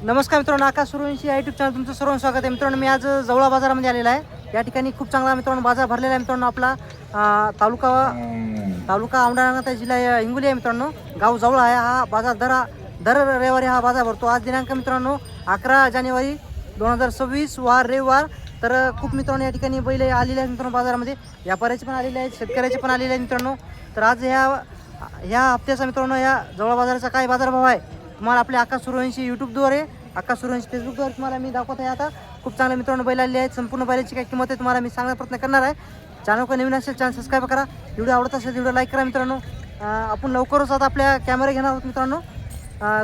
नमस्कार मित्रांनो, आकाश सूर्यवंशी या यूट्यूब चॅनल तुमचं सर्वांचं स्वागत आहे. मित्रांनो, मी आज जवळा बाजारामध्ये आलेला आहे. या ठिकाणी खूप चांगला मित्रांनो बाजार भरलेला आहे. मित्रांनो, आपला तालुका औंढा जिल्हा हिंगोली आहे. मित्रांनो, गाव जवळ आहे. हा बाजार दर रविवारी हा बाजार भरतो. आज दिनांक मित्रांनो 11 जानेवारी 2026 वार रविवार. तर खूप मित्रांनो या ठिकाणी बैल आलेले आहेत. मित्रांनो, बाजारामध्ये व्यापाऱ्याचे पण आलेले आहेत, शेतकऱ्याचे पण आलेले आहेत. मित्रांनो, तर आज ह्या हप्त्याचा मित्रांनो या जवळ बाजाराचा काय बाजारभाव आहे तुम्हाला आपल्या आकाश सूर्यवंशी यूट्यूबद्वारे, आकाश सूर्यवंशी फेसबुकद्वारे तुम्हाला मी दाखवत आहे. आता खूप चांगले मित्रांनो बैल आलेले आहेत. संपूर्ण बैलाची काय किंमत आहे तुम्हाला मी सांगण्याचा प्रयत्न करणार आहे. चॅनल नवीन असेल चॅनल सबस्क्राईब करा. व्हिडिओ आवडत असेल व्हिडिओ लाईक करा. मित्रांनो, आपण लवकरच आता आपल्या कॅमेरा घेणार आहोत. मित्रांनो,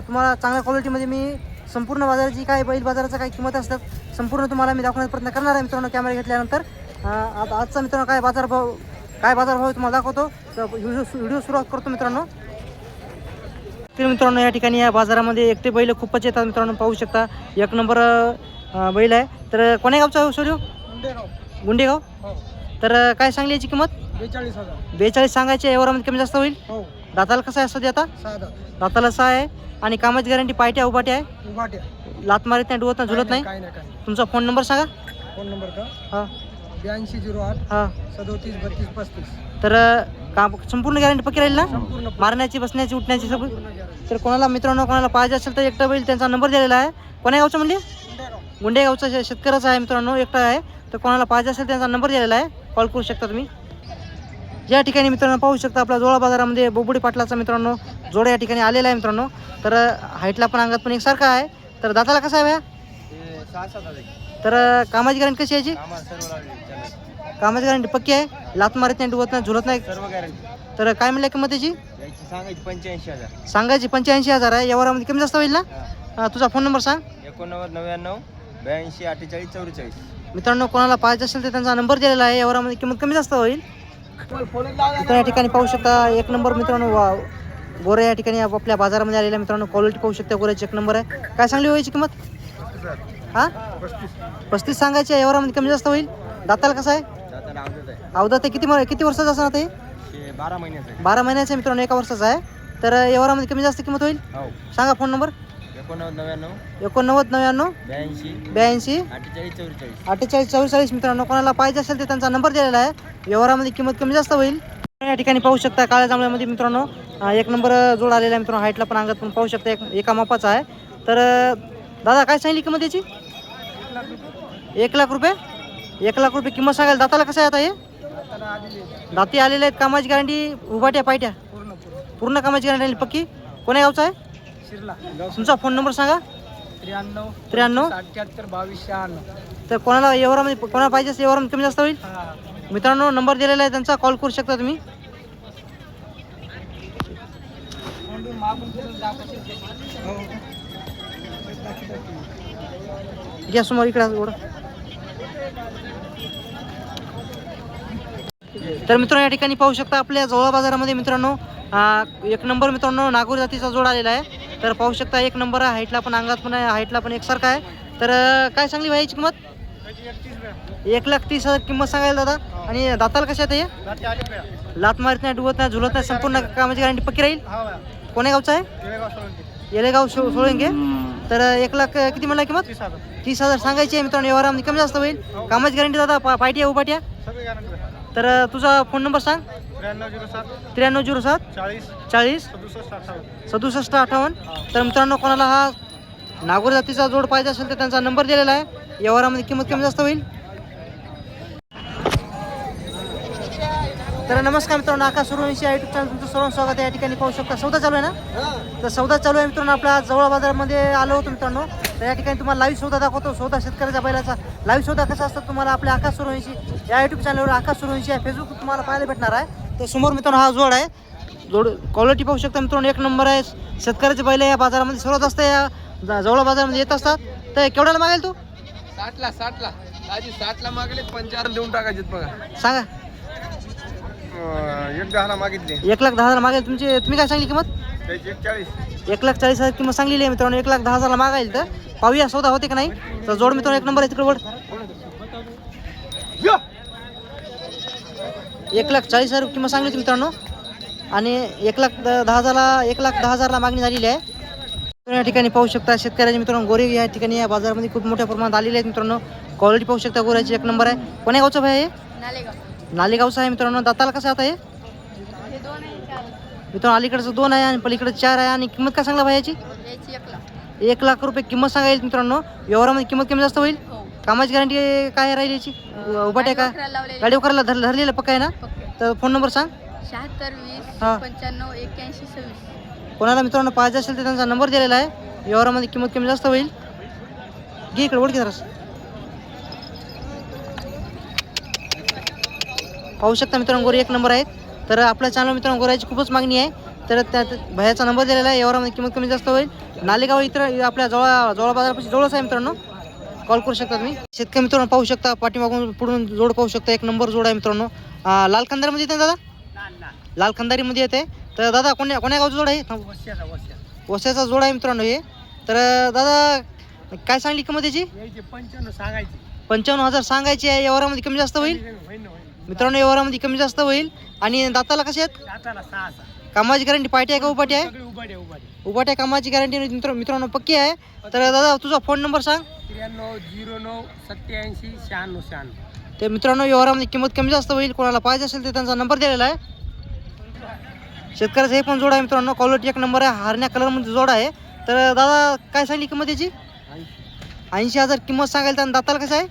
तुम्हाला चांगल्या क्वालिटीमध्ये मी संपूर्ण बाजाराची काय बैल बाजाराचा काय किंमत असतात संपूर्ण तुम्हाला मी दाखवण्याचा प्रयत्न करणार आहे. मित्रांनो, कॅमेरा घेतल्यानंतर आता आजचा मित्रांनो काय बाजारभाव तुम्हाला दाखवतो. तर व्हिडिओ सुरुवात करतो. मित्रांनो, तर मित्रांनो या ठिकाणी या बाजारामध्ये एकटे बैल खूपच येतात. मित्रांनो, पाहू शकता एक नंबर बैल आहे. तर कोण्या गावचा सूर्य? गुंडेगाव. तर काय सांगली याची किंमत? 42 सांगायची. यावरामध्ये कमी जास्त होईल. दाताला कसं आहे सध्या? आता दाताला 6 आहे. आणि कामाची गॅरंटी पायट्या उभाट्या आहे. लात मारीत नाही, डुवत नाही, झुलत नाही. तुमचा फोन नंबर सांगा. फोन नंबर का? हां 8208 हां 37 32 35. तर काम संपूर्ण गॅरंटी पक्की राहील ना? मारण्याची, बसण्याची, उठण्याची सगळं. तर कोणाला मित्रांनो कोणाला पाहिजे असेल तर एकटा बैल त्यांचा नंबर दिलेला आहे. कोण्या गावचा म्हणले? गुंडेगावचा शेतकऱ्याचा आहे. मित्रांनो, एकटा आहे. तर कोणाला पाहिजे असेल त्यांचा नंबर दिलेला आहे, कॉल करू शकता तुम्ही. या ठिकाणी मित्रांनो पाहू शकता आपल्या जोळा बाजारामध्ये बोबडी पाटलाचा मित्रांनो जोडा या ठिकाणी आलेला आहे. मित्रांनो, तर हाईटला पण अंगात पण एकसारखा आहे. तर दाताला कसा आहे भया? तर कामाची गॅरंटी कशी याची? कामाची गॅरंटी पक्की आहे. लात मारत नाही, डुवत नाही, झुलत नाही, सर्व गॅरंटी. तर काय म्हणलं किंमत त्याची? सांगायची 85,000. सांगायची 85,000 आहे. यावरामध्ये कमी जास्त होईल ना? तुझा फोन नंबर सांग. 89 99 82 48 44. मित्रांनो, कोणाला पाहिजे असेल तर त्यांचा नंबर दिलेला आहे. यावरामध्ये किंमत कमी जास्त होईल. तर या ठिकाणी पाहू शकता एक नंबर मित्रांनो गोरे या ठिकाणी आपल्या बाजारामध्ये आलेल्या. मित्रांनो, क्वालिटी पाहू शकता. गोऱ्याची एक नंबर आहे. काय सांगली व्हायची किंमत? हां 35 सांगायची. यावरामध्ये कमी जास्त होईल. दाताला कसं आहे? अवधा ते किती वर्षाचं असणार ते? 12 महिन्याचा. 12 महिन्याचं आहे. मित्रांनो, 1 वर्षाचा आहे. तर यावरामध्ये कमी जास्त किंमत होईल. सांगा फोन नंबर. 89 99 82 48 44. मित्रांनो, कोणाला पाहिजे असेल तर त्यांचा नंबर दिलेला आहे. व्यवहारामध्ये किंमत कमी जास्त होईल. या ठिकाणी पाहू शकता काळ्या जांभळ्यामध्ये मित्रांनो एक नंबर जोड आलेला आहे. मित्रांनो, हाईटला पण अंगात पण पाहू शकता एका मापाचा आहे. तर दादा काय सांगली किंमत याची? 1 लाख रुपये. 1 लाख रुपये किंमत सांगायला. दाताला कसं आहे आता? हे दाती आलेले आहेत. कामाची गॅरंटी उभाट्या पायट्या पूर्ण कामाची गॅरंटी पक्की. कोण्या गावचा आहे? तुमचा फोन नंबर सांगा. 93 78 22 96. तर कोणाला व्यवहारामध्ये कोणाला पाहिजे असेल व्यवहारामध्ये कमी जास्त होईल. मित्रांनो, नंबर दिलेला आहे त्यांचा, कॉल करू शकता तुम्ही. या समोर इकडे तर मित्रांनो या ठिकाणी पाहू शकता आपल्या जवळ बाजारामध्ये मित्रांनो एक नंबर मित्रांनो नागोरी जातीचा जोड आलेला आहे. तर पाहू शकता एक नंबर आहे. हाईटला पण अंगात पण आहे, हाईटला पण एकसारखा आहे. तर काय सांगली भाई याची किंमत? 1,30,000 किंमत सांगायला दादा. आणि दाताला कशा आहे? लात मारत नाही, डुवत नाही, झुलत नाही, संपूर्ण कामाची गॅरंटी पक्की राहील. कोण्या गावचा आहे? येलेगाव सोळंगे. तर 1 लाख किती म्हणला किंमत? 30,000 सांगायची आहे. मित्रांनो, व्यवहारामध्ये कमी जास्त होईल. कामाची गॅरंटी दादा पायट्या उपाट्या. तर तुझा फोन नंबर सांग. 9307 40 67 58. तर मित्रांनो, कोणाला हा नागोर जातीचा जोड पाहिजे असेल तर त्यांचा नंबर दिलेला आहे. व्यवहारामध्ये किंमत कमी जास्त होईल. तर नमस्कार मित्रांनो, आकाश सूर्यवंशी या यूट्यूब चॅनल तुमचं सर्वांचं स्वागत आहे. या ठिकाणी पाहू शकता सौदा चालू आहे ना? तर सौदा चालू आहे मित्रांनो. आपल्या जवळ बाजारामध्ये आलो होतो मित्रांनो. तर या ठिकाणी तुम्हाला लाईव्ह सौदा दाखवतो. सौदा शेतकऱ्याच्या बैलाचा लाईव्ह सौदा कसा असतो तुम्हाला आपल्या आकाश सूर्यवंशी या यूट्यूब चॅनलवर आकाश सूर्यवंशी या फेसबुक तुम्हाला पाहायला भेटणार आहे. तर समोर मित्रांनो हा जोड आहे. जोड क्वालिटी पाहू शकता मित्रांनो, 1 नंबर आहे. शेतकऱ्याचे बैल या बाजारामध्ये सर्वात जास्त या जवळ बाजारामध्ये येत असतात. तर केवढ्याला मागेल तू? 60ला मागले 55 देऊन टाकायचे बघा. सांगा. 1,10,000 मागितले. 1,10,000 मागेल. तुम्ही काय सांगली किंमत? 1,40,000 किंमत सांगलेली आहे मित्रांनो. 1,10,000 मागायला. तर पाहूया सौदा होते का नाही. तर जोड मित्रांनो 1 नंबर आहे. तिकडे वड 1,40,000 किंमत सांगली होती मित्रांनो. आणि 1,10,000ला मागणी झालेली आहे. तर या ठिकाणी पाहू शकता शेतकऱ्याचे मित्रांनो गोरे या ठिकाणी या बाजारामध्ये खूप मोठ्या प्रमाणात आलेले आहेत मित्रांनो. क्वालिटी पाहू शकता गोऱ्याची एक नंबर आहे. कोण्या गावचा भाई आहे? नालेगावचा आहे मित्रांनो. दाताला कसं आता हे मित्रांनो अलीकडचं 2 आहे आणि पलीकडे 4 आहे. आणि किंमत काय सांगला भाई याची? 1 लाख रुपये किंमत सांगायला मित्रांनो. व्यवहारामध्ये किंमत कमी जास्त होईल. कामाची गॅरंटी काय राहील याची? उभाट्या का गाडी करायला धरलेलं पक्का आहे ना? तर फोन नंबर सांग. 76 20 हा. 95 81 26. कोणाला मित्रांनो पाहिजे असेल तर त्यांचा नंबर दिलेला आहे. व्यवहारामध्ये किंमत कमी जास्त होईल. घे इकडे ओळखी जरास. पाहू शकता मित्रांनो गोरे एक नंबर आहेत. तर आपल्या चॅनल मित्रांनो गोऱ्याची खूपच मागणी आहे. तर त्यात भयाचा नंबर दिलेला आहे. व्यवहारामध्ये किंमत कमी जास्त होईल. नालेगाव इतर आपल्या जवळ बाजारापाशी जवळच आहे मित्रांनो. कॉल करू शकता तुम्ही. शेतकरी मित्रांनो पाहू शकता पाठीमागून पुढून जोड पाहू शकता. एक नंबर जोड आहे मित्रांनो. लाल खंदारीमध्ये येते ना दादा? लाल खंदारीमध्ये येते. तर दादा कोण्या गावचा जोड आहे? वस्याचा जोड आहे मित्रांनो हे. तर दादा काय सांगली किंमत याची? 55,000 सांगायची आहे. व्यवहारामध्ये कमी जास्त होईल मित्रांनो. व्यवहारामध्ये कमी जास्त होईल. आणि दाताला कसे आहेत? कामाची गॅरंटी पार्टी आहे का उपाटी आहे? उभाट्या कामाची गॅरंटी मित्रांनो पक्की आहे. तर दादा तुझा फोन नंबर सांग. 93 09 87 96 96. ते मित्रांनो व्यवहारामध्ये किंमत कमी जास्त होईल. कोणाला पाहिजे असेल तर त्यांचा नंबर दिलेला आहे. शेतकऱ्याचं हे पण जोड आहे मित्रांनो. क्वालिटी एक नंबर आहे. हरण्या कलरमध्ये जोड आहे. तर दादा काय सांगली किंमत याची? 80,000 किंमत सांगायला. त्यांना दाताला कसं आहे?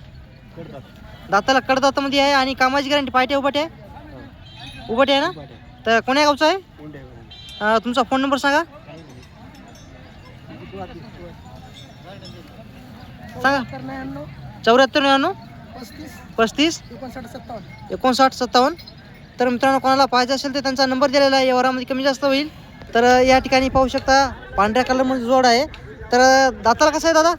दाताला कडदातामध्ये आहे. आणि कामाची गॅरंटी पार्टी उभाटी आहे? उभाटी आहे ना? तर कोण्या गावचा आहे? तुमचा फोन नंबर सांगा. सांगा. 74 99 35 59 57. तर मित्रांनो कोणाला पाहिजे असेल तर त्यांचा नंबर दिलेला आहे. व्यवहारामध्ये कमी जास्त होईल. तर या ठिकाणी पाहू शकता पांढऱ्या कलरमध्ये जोड आहे. तर दाताला कसं आहे दादा?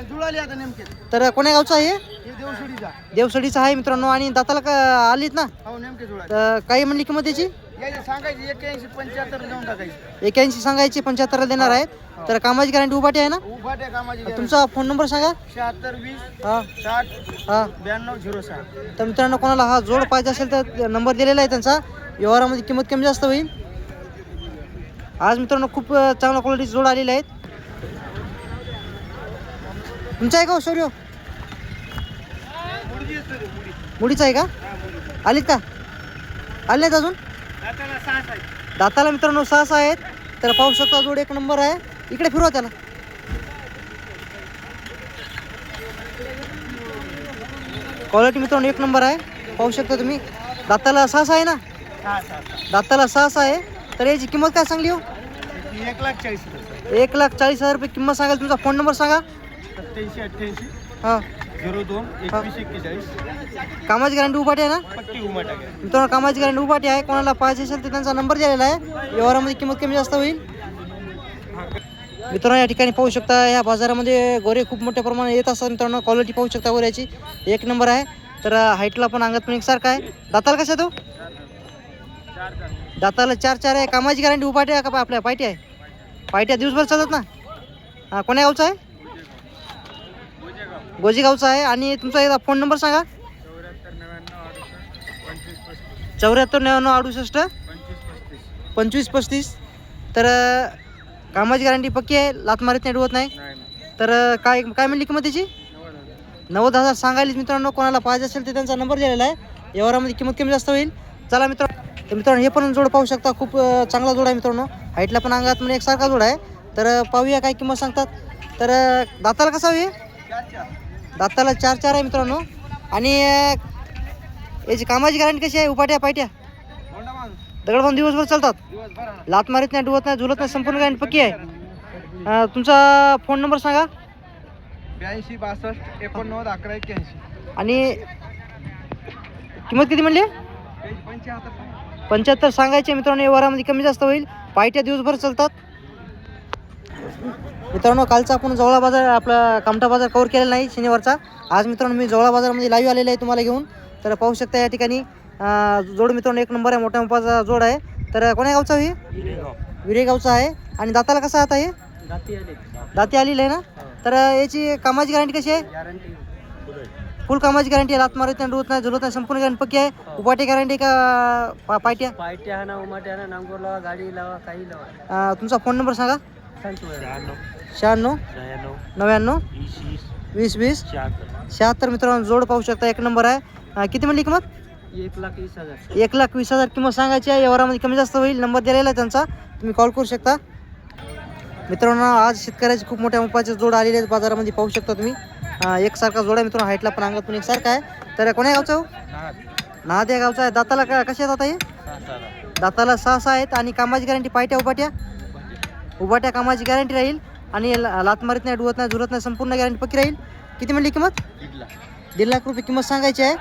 जुळाली आता नेमके. तर कोण्या गावचा आहे? देवसडीचा. देवसडीचा आहे मित्रांनो. आणि दाताला आलीत ना? हो नेमके जुळाली. तर काही म्हणली किंमत त्याची? याची सांगायची 81 75 देऊन टाकायची. 81 सांगायची 75 देणार आहेत. तर कामाची गॅरंटी उभाटी आहे ना? उभाट्या कामाची. तुमचा फोन नंबर सांगा. 76 20 हां 60 हां. 92 06. तर मित्रांनो कोणाला हा जोड पाहिजे असेल तर नंबर दिलेला आहे त्यांचा. व्यवहारामध्ये किंमत कमी जास्त होईल. आज मित्रांनो खूप चांगल्या क्वालिटीचे जोड आलेले आहेत. तुमचा आहे का शौर्य? मुडीचा आहे का? आलीत का? आले नाहीत अजून? दाताला मित्रांनो 6 आहेत. तर पाहू शकता जोड एक नंबर आहे. इकडे फिरवा त्याला. क्वालिटी मित्रांनो एक नंबर आहे. पाहू शकता तुम्ही. दाताला 6 आहे ना? दाताला 6 आहे. तर याची किंमत काय सांगली हो? 1,40,000. 1,40,000 रुपये किंमत सांगाल. तुमचा फोन नंबर सांगा. 87 88 हां 02 21 41. कामाची गॅरंटी उभाटी आहे ना? पट्टी उमाटा घ्या. मित्रांनो कामाची गॅरंटी उभाटी आहे. कोणाला पाहिजे असेल तर त्यांचा नंबर दिलेला आहे. व्यवहारामध्ये किंमत कमी जास्त होईल. मित्रांनो या ठिकाणी पाहू शकता या बाजारामध्ये गोरे खूप मोठ्या प्रमाणात येत असतात मित्रांनो. क्वालिटी पाहू शकता गोऱ्याची एक नंबर आहे. तर हाईटला पण अंगात पण एकसारखा आहे. दाताला कसं आहे तो? दाताला 4 आहे. कामाची गॅरंटी उभाटी आहे का आपल्या पायटी आहे? पायट्या दिवसभर चालत ना? कोण्या गावचा आहे? गोजेगावचा आहे. आणि तुमचा एकदा फोन नंबर सांगा. 74 99 68 25 35. तर कामाची गॅरंटी पक्की आहे. लात मारीत नाही डुवत नाही. तर काय म्हणली किंमत त्याची? 90,000 सांगायलीच मित्रांनो. कोणाला पाहिजे असेल तर त्यांचा नंबर दिलेला आहे. व्यवहारामध्ये किंमत कमी जास्त होईल. चला मित्रांनो हे पण जोड पाहू शकता. खूप चांगला जोड आहे मित्रांनो. हाईटला पण अंगात म्हणजे एकसारखा जोड आहे. तर पाहूया काय किंमत सांगतात. तर दाताला कसा हवी? दाताला 4 आहे मित्रांनो. आणि याची कामाची गॅरंटी कशी आहे? उपाट्या पायट्या दगडबांध दिवसभर चालतात. लात मारीत नाही डुवत नाही झुलत नाही. संपूर्ण गॅरंटी पक्की आहे. तुमचा फोन नंबर सांगा. 82 62 89 11 81. आणि किंमत किती म्हणली? 75 सांगायचे मित्रांनो. व्यवहारामध्ये कमी जास्त होईल. पायट्या दिवसभर चालतात मित्रांनो. कालचा आपण जवळा बाजार आपला कामठा बाजार कव्हर केलेला नाही शनिवारचा. आज मित्रांनो मी जवळा बाजारामध्ये लाईव्ह आलेला आहे तुम्हाला घेऊन. तर पाहू शकता या ठिकाणी जोड मित्रांनो एक नंबर आहे. मोठ्या मोठाचा जोड आहे. तर कोण्या गावचा आहे? विरेगावचा आहे. आणि दाताला कसा आता हे? दाती आलेली आहे ना? तर याची कामाची गॅरंटी कशी आहे? फुल कामाची गॅरंटी आहे. लात मारत नाही डुवत नाही झुलत नाही. संपूर्ण गॅरंटी पक्की आहे. उपाटी गॅरंटी का पायट्या? पायट्या ना उमाट्या ना नांगोर लावा गाडी लावा काही लावा. तुमचा फोन नंबर सांगा. 96 99 20 20 76 मित्रांनो जोड पाहू शकता, एक नंबर आहे. किती म्हणली किंमत? 1,20,000. 1,20,000 किंमत सांगायची आहे. व्यवहारामध्ये कमी जास्त होईल. नंबर दिलेला आहे त्यांचा, तुम्ही कॉल करू शकता. मित्रांनो आज शेतकऱ्याचे खूप मोठ्या मापाचे जोड आलेले आहेत बाजारामध्ये, पाहू शकता तुम्ही. एकसारखा जोड आहे मित्रांनो, हाईटला पण अंगात पण एकसारखा आहे. तर कोण्या गावचा हो? नाद या गावचा आहे. दाताला कसे आहेत आता हे? दाताला 6 आहेत. आणि कामाची गॅरंटी पायट्या उभाट्या कामाची गॅरंटी राहील. आणि लात मारीत नाही, डुवत नाही, झुरत नाही, संपूर्ण गॅरंटी पक्की राहील. किती म्हणली किंमत? 1.5 लाख रुपये किंमत सांगायची आहे.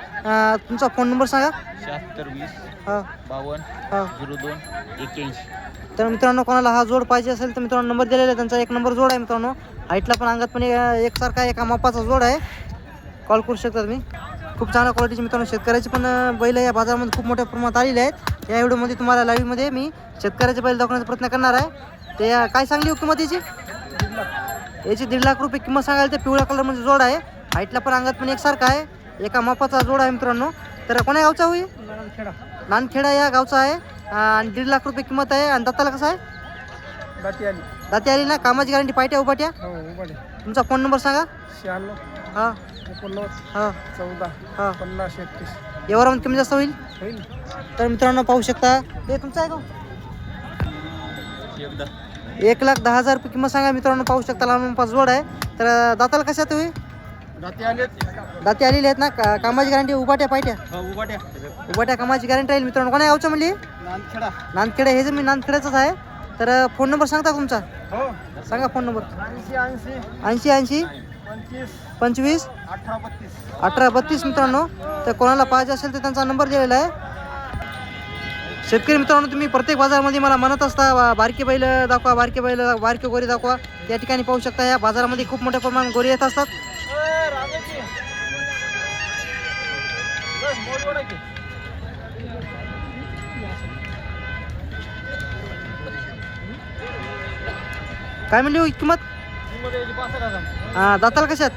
तुमचा फोन नंबर सांगा. 7620520281. तर मित्रांनो कोणाला हा जोड पाहिजे असेल तर मित्रांनो नंबर दिलेला आहे त्यांचा, एक नंबर जोड आहे मित्रांनो. हाईटला पण अंगात पण एकसारखा एका मापाचा जोड आहे. कॉल करू शकता तुम्ही. खूप चांगल्या क्वालिटीचे मित्रांनो शेतकऱ्याचे पण बैल या बाजारामध्ये खूप मोठ्या प्रमाणात आलेले आहेत. या व्हिडिओमध्ये तुम्हाला लाईव्हमध्ये मी शेतकऱ्याचे बैल दाखवण्याचा प्रयत्न करणार आहे. ते काय सांगली हो किंमत याची? 1.5 लाख रुपये किंमत सांगायला. ते पिवळ्या कलरमध्ये जोड आहे. हाईटला पण अंगात पण एकसारखा आहे, एका मापाचा जोड आहे मित्रांनो. तर कोण्या गावचा होईल? नानखेडा या गावचा आहे. आणि 1.5 लाख रुपये किंमत आहे. आणि दाताला कसं आहे? दाती आली ना. कामाची गॅरंटी पायट्या उभाट्या. तुमचा फोन नंबर सांगा. 96 हां 89 हां 14 हां 50 31. व्यवहारामध्ये कमी जास्त होईल. तर मित्रांनो पाहू शकता, हे तुमचं आहे का? 1,10,000 रुपये किंमत सांगा मित्रांनो, पाहू शकता. लहान मापाचा जोड आहे. तर दाताला कशात होईल? दाती आलेली आहेत ना. कामाची गॅरंटी उभाट्या पायट्या उभाट्या कामाची गॅरंटी राहील मित्रांनो. कोण्या गावचं म्हणली? नांदखेडा. हे जर मी नांदखेड्याचाच आहे. तर फोन नंबर सांगता तुमचा? सांगा फोन नंबर. 80 25 18 32 मित्रांनो. तर कोणाला पाहिजे असेल तर त्यांचा नंबर दिलेला आहे. शेतकरी मित्रांनो तुम्ही प्रत्येक बाजारामध्ये मला म्हणत असता बारके बैल दाखवा, बारके गोरे दाखवा. या ठिकाणी पाहू शकता या बाजारामध्ये खूप मोठ्या प्रमाणात गोरे येत असतात. काय म्हणली हो किंमत? दाताला कशात?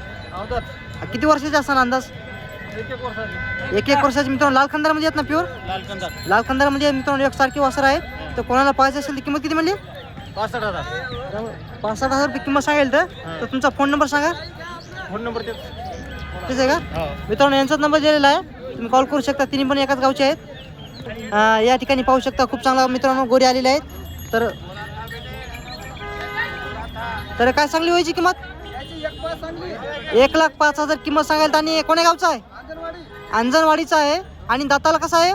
किती वर्षाचे असताना अंदाज? 1 वर्षाचे मित्रांनो. लाल खंदारमध्ये आहेत ना? प्युअर लाल खंदारमध्ये मित्रांनो एकसारखी वासर आहेत. तर कोणाला पाहिजे असेल तर किंमत किती म्हणली? 65,000 रुपये किंमत सांगेल. तर तुमचा फोन नंबर सांगा. फोन नंबर तेच आहे का मित्रांनो? यांचाच नंबर दिलेला आहे, तुम्ही कॉल करू शकता. तिन्ही पण एकाच गावचे आहेत. या ठिकाणी पाहू शकता खूप चांगला मित्रांनो गोरे आलेले आहेत. तर काय सांगली व्हायची किंमत? 1,05,000 किंमत सांगायला. आणि कोण्या गावचा आहे? अंजनवाडीचा आहे. आणि दाताला कसा आहे?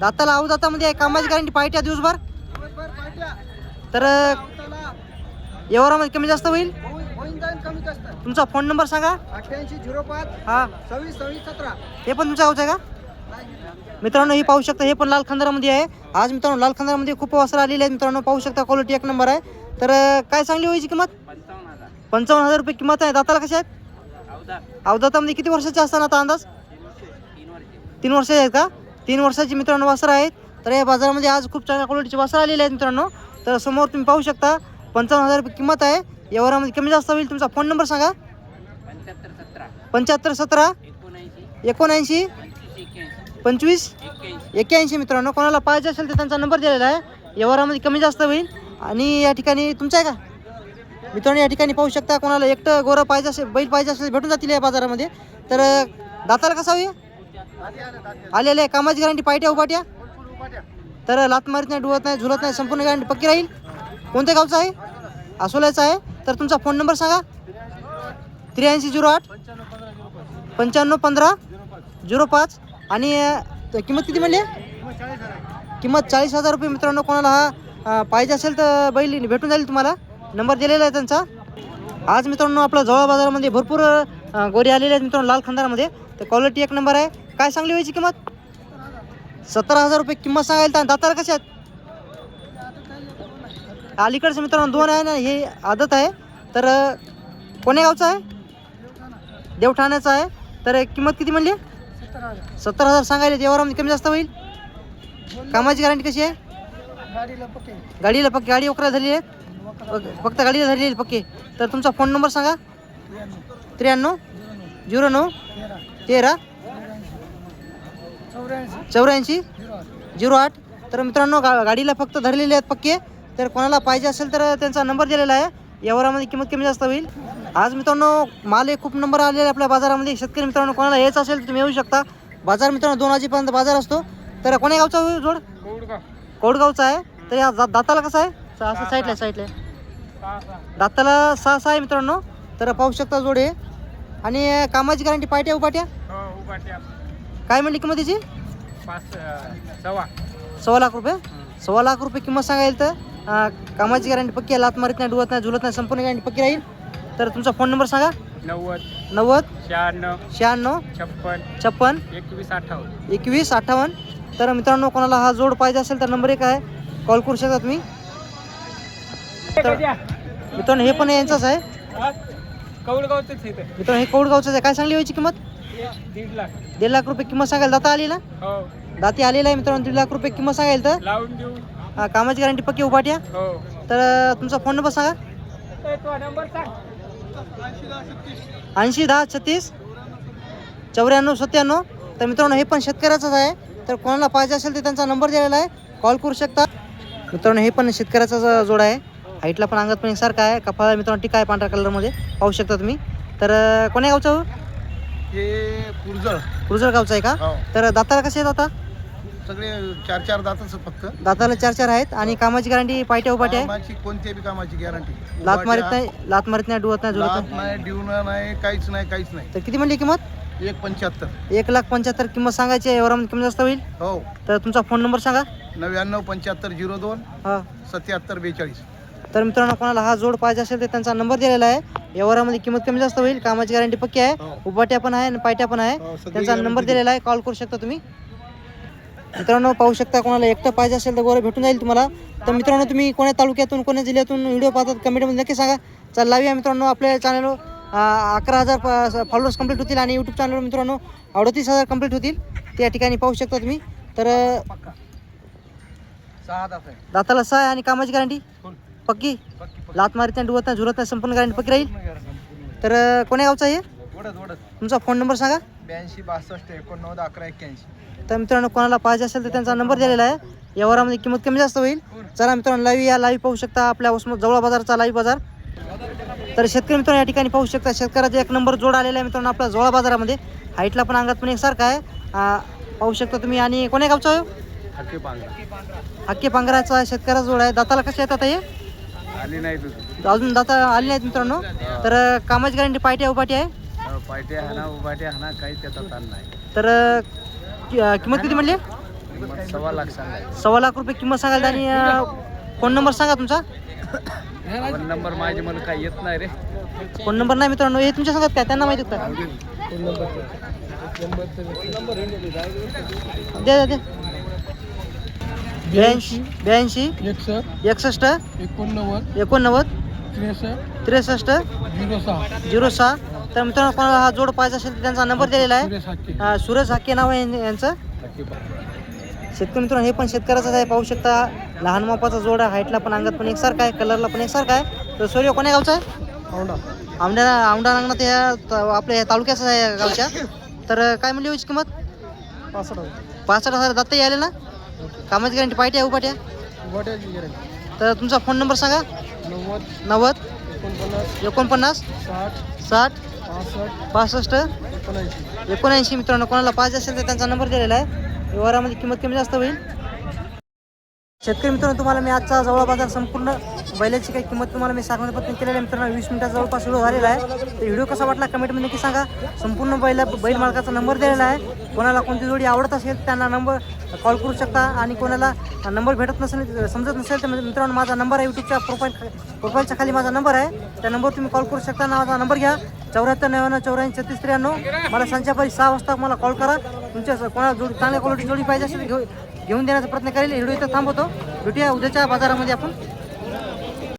दाताला दातामध्ये आहे. कामाची गॅरंटी पायट्या दिवसभर. तर व्यवहारामध्ये कमी जास्त होईल. तुमचा फोन नंबर सांगा. 8805 हां 26 हे पण तुमच्या गावचं आहे का मित्रांनो? हे पाहू शकता, हे पण लाल खंदारामध्ये आहे. आज मित्रांनो लाल खंदारामध्ये खूप वासरं आलेले आहेत मित्रांनो, पाहू शकता. क्वालिटी एक नंबर आहे. तर काय सांगली व्हायची किंमत? 55,000 रुपये किंमत आहे. दाताला कशा आहेत? अवदातामध्ये किती वर्षाचे असताना आता अंदाज? 3 वर्षाचे आहेत का? 3 वर्षाची मित्रांनो वासरं आहेत. तर या बाजारामध्ये आज खूप चांगल्या क्वालिटीचे वासरं आलेले आहेत मित्रांनो. तर समोर तुम्ही पाहू शकता 55,000 रुपये किंमत आहे. व्यवहारामध्ये कमी जास्त होईल. तुमचा फोन नंबर सांगा. 75 17 79 25 81 मित्रांनो. कोणाला पाहिजे असेल तर त्यांचा नंबर दिलेला आहे. व्यवहारामध्ये कमी जास्त होईल. आणि या ठिकाणी तुमचं आहे का मित्रांनो? या ठिकाणी पाहू शकता, कोणाला एकटं गोरं पाहिजे असेल, बैल पाहिजे असेल भेटून जातील या बाजारामध्ये. तर दाताला कसा होईल? आलेले कामाची गॅरंटी पायट्या उभाट्या. तर लात मारीत नाही, डुवत नाही, झुलत नाही, संपूर्ण गॅरंटी पक्की राहील. कोणत्या गावचा आहे? आसोल्याचा आहे. तर तुमचा फोन नंबर सांगा. 8308 95 15 05. आणि किंमत किती म्हणली? किंमत 40,000 रुपये मित्रांनो. कोणाला हा पाहिजे असेल तर बैल भेटून जाईल तुम्हाला. नंबर दिलेला आहे त्यांचा. आज मित्रांनो आपल्या जवळ बाजारामध्ये भरपूर गोरे आलेले आहेत मित्रांनो लाल खंदारामध्ये. तर क्वालिटी एक नंबर आहे. काय सांगली व्हायची किंमत? 17,000 रुपये किंमत सांगायला. दाताला कशा आहेत? अलीकडचं मित्रांनो 2 आहे ना, हे आदत आहे. तर कोण्या गावचं आहे? देवठाण्याचा आहे. तर किंमत किती म्हणली? 17,000 सांगायला. व्यवहारामध्ये कमी जास्त होईल. कामाची गॅरंटी कशी आहे? गाडीला पक्की. गाडी वकरा झालेली आहे फक्त, गाडीला झालेली पक्की. तर तुमचा फोन नंबर सांगा. 93 09 13 84 08. तर मित्रांनो गाडीला फक्त धरलेले आहेत पक्के. तर कोणाला पाहिजे असेल तर त्यांचा नंबर दिलेला आहे. व्यवहारामध्ये किंमत कमी जास्त होईल. आज मित्रांनो माल खूप नंबर आलेले आहे आपल्या बाजारामध्ये. शेतकरी मित्रांनो कोणाला यायचं असेल तर तुम्ही येऊ शकता. बाजार मित्रांनो 2 वाजेपर्यंत बाजार असतो. तर कोण्या गावचा होईल जोड? कौडगावचा आहे. तर या दाताला कसं आहे? असं साईडला दाताला 6 आहे मित्रांनो. तर पाहू शकता जोड आहे. आणि कामाची गॅरंटी पाट्या उपाट्या काय म्हणली किंमत त्याची? 1.25 लाख रुपये. 1.25 लाख रुपये किंमत सांगायला. तर कामाची गॅरंटी पक्की आहे. लात मारीत नाही, डुवत नाही, झुलत नाही, संपूर्ण गॅरंटी पक्की राहील. तर तुमचा फोन नंबर सांगा. 90 96 56 21 58. तर मित्रांनो कोणाला हा जोड पाहिजे असेल तर नंबर 1 आहे, कॉल करू शकता तुम्ही. तर मित्रांनो हे पण यांचाच आहे. मित्रांनो हे कौडगावचं आहे. काय सांगली व्हायची किंमत? 1.5 लाख रुपये किंमत सांगायला. दाता आली ना? दाती आलेला आहे मित्रांनो. 1.5 लाख रुपये किंमत सांगायला. तर लावून देऊ. कामाची गॅरंटी पक्की उभाट्या. तर तुमचा फोन नंबर सांगा. 80 10 36 94 97. तर मित्रांनो हे पण शेतकऱ्याचंच आहे. तर कोणाला पाहिजे असेल तर त्यांचा नंबर दिलेला आहे, कॉल करू शकता. मित्रांनो हे पण शेतकऱ्याचा जोड आहे. हाईटला पण अंगात पण एकसारखा आहे. कपाळा मित्रांनो टिका आहे पांढऱ्या कलरमध्ये, पाहू शकता तुम्ही. तर कोण्या गावचा हो? हे कुरजळ गावचा आहे का? तर दाताला कसे आहेत आता? सगळे 4 दातच फक्त. दाताला 4 आहेत. आणि कामाची गॅरंटी पायट्या उपाट्या आहे. कामाची कोणत्याही बी कामाची गॅरंटी. लात मारित नाही, डुवत नाही, झुलत लात नाही, डिवणं नाही, काहीच नाही. तर किती म्हणली किंमत? 1.75. 1,75,000 किंमत सांगायची आहे. एवढा किंमत जास्त होईल. हो. तर तुमचा फोन नंबर सांगा. 99 75 02 हां. 77 42. तर मित्रांनो कोणाला हा जोड पाहिजे असेल तर त्यांचा नंबर दिलेला आहे. व्यवहारामध्ये किंमत कमी जास्त होईल. कामाची गॅरंटी पक्की आहे. उभाट्या पण आहे आणि पायट्या पण आहे. त्यांचा नंबर दिलेला आहे, कॉल करू शकता तुम्ही. मित्रांनो पाहू शकता कोणाला एकटं पाहिजे असेल तर गोरे भेटून जाईल तुम्हाला. तर मित्रांनो तुम्ही कोण्या तालुक्यातून कोण्या जिल्ह्यातून व्हिडिओ पाहतात कमेंटमध्ये नक्की सांगा. चला लावूया मित्रांनो आपल्या चॅनलवर 11,000 फॉलोअर्स कंप्लीट होतील. आणि यूट्यूब चॅनलवर मित्रांनो 38,000 कंप्लीट होतील. त्या ठिकाणी पाहू शकता तुम्ही. तर 6 दात आहे. दाताला 6 आहे. आणि कामाची गॅरंटी पक्की. लात मारित नाही, डुवत नाही, झुलत नाही, संपूर्ण गॅरंटी पक्की राहील. तर कोण्या गावचा आहे? तुमचा फोन नंबर सांगा. 82 62 89 11 81. तर मित्रांनो कोणाला पाहिजे असेल तर त्यांचा नंबर दिलेला आहे. व्यवहारामध्ये किंमत कमी जास्त होईल. चला मित्रांनो लाईव्ह पाहू शकता आपल्या जवळ बाजारचा लाईव्ह बाजार. तर शेतकरी मित्रांनो या ठिकाणी पाहू शकता शेतकऱ्याचा 1 नंबर जोड आलेला आहे मित्रांनो आपल्या जवळ बाजारामध्ये. हाईटला पण अंगात पण एकसारखा आहे, पाहू शकता तुम्ही. आणि कोण्या गावचा आहे? हक्के पांघराचा शेतकऱ्याचा जोड आहे. दाताला कसे येतात हे? आली नाही अजून दाता आली नाहीत मित्रांनो. तर कामाची गॅरंटी पायट्या उपाटी आहे. पायट्या हाना उभाट्या हाना काही त्याचा ताण नाही. तर किंमत किती म्हणली? 1.25 लाख सांगायचं. 1.25 लाख रुपये किंमत सांगाल. आणि फोन नंबर सांगा तुमचा. फोन नंबर माझे मला काही येत नाही रे. फोन नंबर नाही मित्रांनो, हे तुमच्या सांगत काय त्यांना माहिती होतं? द्या 82 62 61 89 63 06. तर मित्रांनो कोणाला हा जोड पाहिजे असेल तर त्यांचा नंबर दिलेला आहे. सुरेश हाके नाव आहे यांचं. शेतकरी मित्रांनो हे पण शेतकऱ्याचाच आहे, पाहू शकता. लहान मापाचा जोड आहे. हाईटला पण अंगात पण एकसारखा आहे, कलरला पण एकसारखा आहे. तर सूर्य कोण्या गावचा आहे? औंढा नागनाथ या आपल्या तालुक्याचा आहे गावच्या. तर काय म्हणली होईची किंमत? 65,000. दत्ताही आले ना? कामाची गॅरंटी पायट्या उपाट्या. तर तुमचा फोन नंबर सांगा. 90 49 60 65 79. मित्रांनो कोणाला पाहिजे असेल तर त्यांचा नंबर दिलेला आहे. व्यवहारामध्ये किंमत कमी जास्त होईल. शेतकरी मित्रांनो तुम्हाला मी आजचा जवळ बाजार संपूर्ण बैलाची काही किंमत तुम्हाला मी सांगण्याचा प्रयत्न केलेला आहे. मित्रांनो 20 मिनिटाचा जवळपास व्हिडिओ झालेला आहे. तर व्हिडिओ कसा वाटला कमेंटमध्ये नक्की सांगा. संपूर्ण बैल मालकाचा नंबर दिलेला आहे. कोणाला कोणती जोडी आवडत असेल त्यांना नंबर कॉल करू शकता. आणि कोणाला नंबर भेटत नसेल, समजत नसेल, तर मित्रांनो माझा नंबर आहे यूट्यूबच्या प्रोफाईलच्या खाली माझा नंबर आहे. त्या नंबरवर तुम्ही कॉल करू शकता. माझा नंबर घ्या 74 99 84 36 93. मला संध्याकाळी 6 वाजता मला कॉल करा. तुमच्या कोणाला जोडी चांगल्या क्वालिटी जोडी पाहिजे असेल घेऊन देण्याचा प्रयत्न करेल. व्हिडिओ इथं थांबवतो. भेटूया उद्याच्या बाजारामध्ये आपण.